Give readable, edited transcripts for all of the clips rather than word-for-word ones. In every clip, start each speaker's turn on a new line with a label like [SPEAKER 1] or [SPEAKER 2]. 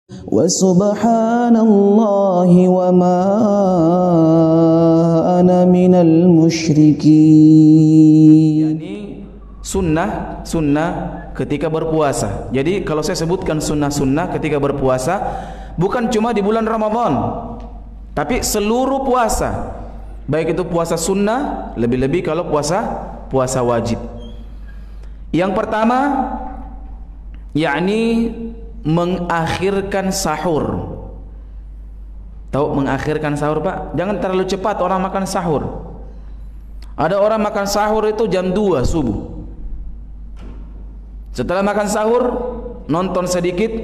[SPEAKER 1] وسبحان الله وما أنا من المشركين.
[SPEAKER 2] Yani sunnah ketika berpuasa. Jadi kalau saya sebutkan sunnah ketika berpuasa, bukan cuma di bulan Ramadan, tapi seluruh puasa. Baik itu puasa sunnah, lebih-lebih kalau puasa wajib. Yang pertama, yakni mengakhirkan sahur. Tahu mengakhirkan sahur, Pak? Jangan terlalu cepat orang makan sahur. Ada orang makan sahur itu jam 2 subuh. Setelah makan sahur, nonton sedikit,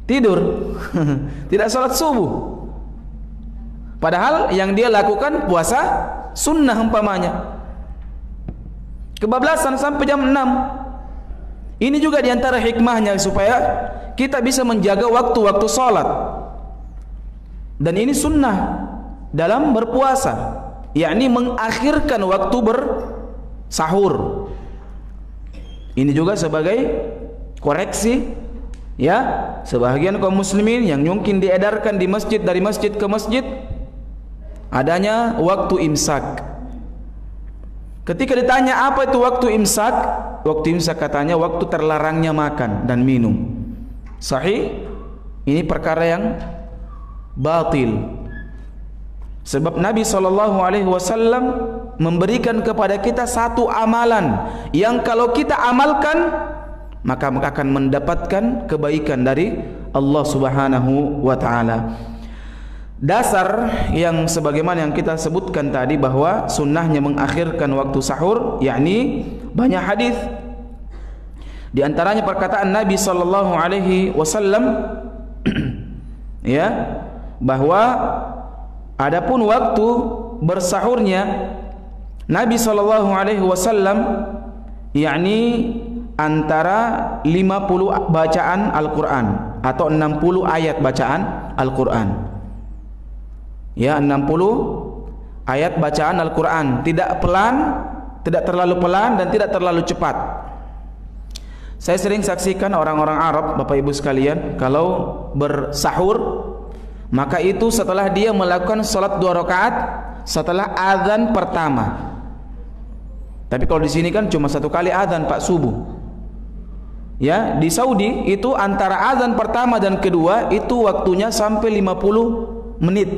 [SPEAKER 2] tidur. Tidak salat subuh. Padahal yang dia lakukan puasa sunnah umpamanya. Kebablasan sampai jam 6. Ini juga diantara hikmahnya supaya kita bisa menjaga waktu-waktu salat. Dan ini sunnah dalam berpuasa, yakni mengakhirkan waktu bersahur. Ini juga sebagai koreksi, ya, sebagian kaum muslimin yang mungkin diedarkan di masjid, dari masjid ke masjid, adanya waktu imsak. Ketika ditanya apa itu waktu imsak katanya waktu terlarangnya makan dan minum. Sahih? Ini perkara yang batil. Sebab Nabi SAW memberikan kepada kita satu amalan yang kalau kita amalkan maka akan mendapatkan kebaikan dari Allah Subhanahu wa taala. Dasar yang sebagaimana yang kita sebutkan tadi bahwa sunnahnya mengakhirkan waktu sahur, yakni banyak hadis. Di antaranya perkataan Nabi sallallahu alaihi wasallam ya, bahwa adapun waktu bersahurnya Nabi sallallahu alaihi wasallam yakni antara 50 bacaan Al-Qur'an atau 60 ayat bacaan Al-Qur'an. Ya, 60 ayat bacaan Al-Quran. Tidak pelan, tidak terlalu pelan dan tidak terlalu cepat. Saya sering saksikan orang-orang Arab, Bapak Ibu sekalian, kalau bersahur, maka itu setelah dia melakukan salat 2 rakaat setelah azan pertama. Tapi kalau di sini kan cuma 1 kali azan, Pak, subuh. Ya, di Saudi itu antara azan pertama dan kedua itu waktunya sampai 50 menit.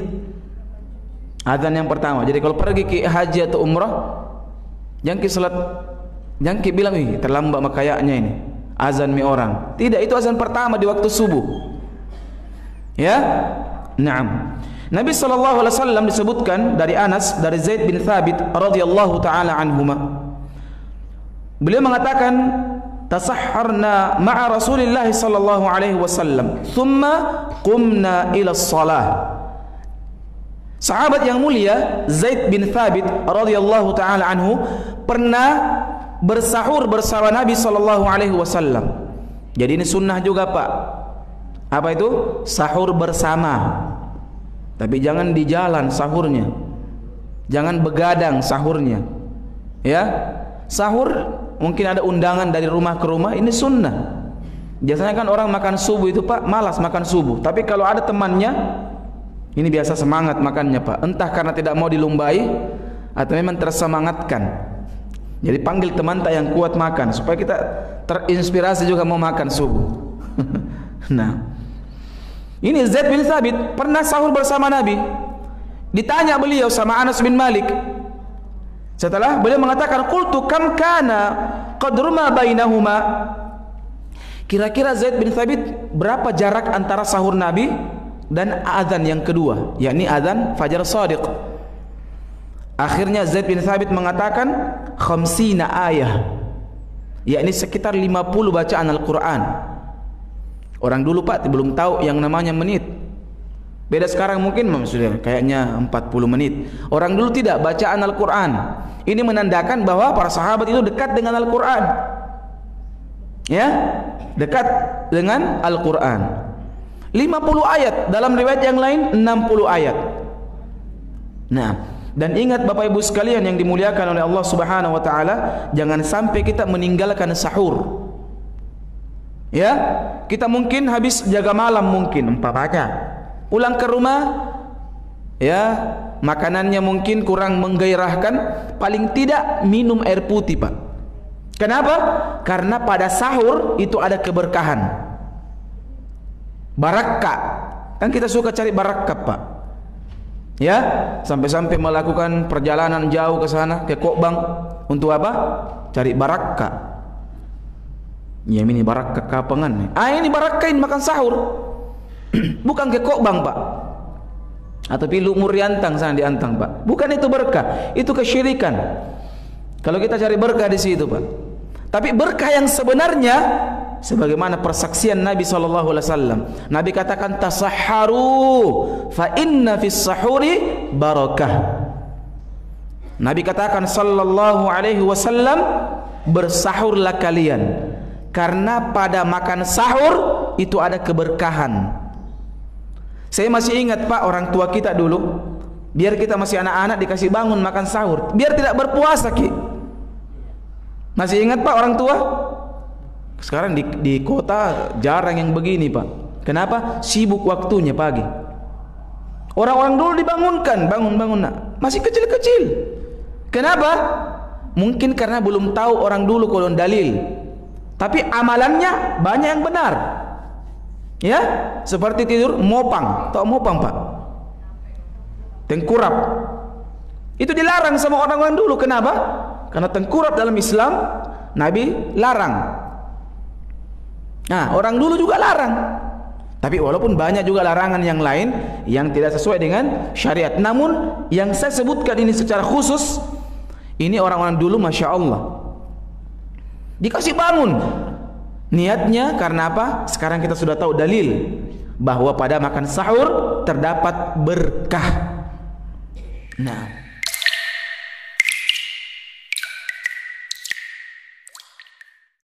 [SPEAKER 2] Azan yang pertama. Jadi kalau pergi ke haji atau umrah, jangan ke salat, jangan ke bilang ih terlambat makayanya ini azan mi orang. Tidak, itu azan pertama di waktu subuh. Ya, naam. Nabi sallallahu alaihi wasallam disebutkan dari Anas, dari Zaid bin Thabit radhiyallahu taala anhuma. Beliau mengatakan, tasahharna ma'a Rasulillah sallallahu alaihi wasallam, thumma qumna ila shalah. Sahabat yang mulia Zaid bin Thabit radhiyallahu taala anhu pernah bersahur bersama Nabi sallallahu alaihi wasallam. Jadi ini sunnah juga, Pak. Apa itu? Sahur bersama. Tapi jangan di jalan sahurnya. Jangan begadang sahurnya. Ya. Sahur mungkin ada undangan dari rumah ke rumah, ini sunnah. Biasanya kan orang makan subuh itu, Pak, malas makan subuh. Tapi kalau ada temannya, ini biasa semangat makannya, Pak. Entah karena tidak mau dilumbai atau memang tersemangatkan. Jadi panggil teman tak yang kuat makan supaya kita terinspirasi juga mau makan subuh. Nah, ini Zaid bin Thabit pernah sahur bersama Nabi. Ditanya beliau sama Anas bin Malik. Setelah beliau mengatakan, qultu kam kana qadru ma bainahuma. Kira-kira Zaid bin Thabit berapa jarak antara sahur Nabi dan azan yang kedua, yakni azan fajar shadiq? Akhirnya Zaid bin Thabit mengatakan 50 ayah, yakni sekitar 50 bacaan Al-Quran. Orang dulu, Pak, belum tahu yang namanya menit. Beda sekarang mungkin sudah kayaknya 40 menit. Orang dulu tidak, bacaan Al-Quran. Ini menandakan bahwa para sahabat itu dekat dengan Al-Quran. Ya, dekat dengan Al-Quran. 50 ayat, dalam riwayat yang lain 60 ayat. Nah, dan ingat Bapak Ibu sekalian yang dimuliakan oleh Allah Subhanahu wa taala, jangan sampai kita meninggalkan sahur. Ya, kita mungkin habis jaga malam mungkin umpamanya. Pulang ke rumah, ya, makanannya mungkin kurang menggairahkan, paling tidak minum air putih, Pak. Kenapa? Karena pada sahur itu ada keberkahan. Barakah. Kan kita suka cari barakah, Pak. Ya, sampai-sampai melakukan perjalanan jauh ke sana, ke Kokbang untuk apa? Cari barakah. Ya, ini barakah kapangan. Ini barakahin makan sahur. Bukan ke Kokbang, Pak. Atau lumur riantang sana di Antang, Pak. Bukan itu berkah, itu kesyirikan. Kalau kita cari berkah di situ, Pak. Tapi berkah yang sebenarnya sebagaimana persaksian Nabi SAW. Nabi katakan tasahharu fa inna fis sahuri barakah. Nabi katakan sallallahu alaihi wasallam, bersahurlah kalian karena pada makan sahur itu ada keberkahan. Saya masih ingat, Pak, orang tua kita dulu, biar kita masih anak-anak dikasih bangun makan sahur, biar tidak berpuasa, Ki. Masih ingat, Pak, orang tua? Sekarang di kota jarang yang begini, Pak. Kenapa? Sibuk waktunya pagi. Orang-orang dulu dibangunkan, bangun nak. Masih kecil-kecil. Kenapa? Mungkin karena belum tahu orang dulu kalau dalil. Tapi amalannya banyak yang benar. Ya, seperti tidur mopang. Tahu mopang, Pak? Tengkurap. Itu dilarang sama orang-orang dulu. Kenapa? Karena tengkurap dalam Islam Nabi larang. Nah, orang dulu juga larang. Tapi walaupun banyak juga larangan yang lain yang tidak sesuai dengan syariat. Namun yang saya sebutkan ini secara khusus, ini orang-orang dulu Masya Allah dikasih bangun. Niatnya karena apa? Sekarang kita sudah tahu dalil bahwa pada makan sahur terdapat berkah. Nah,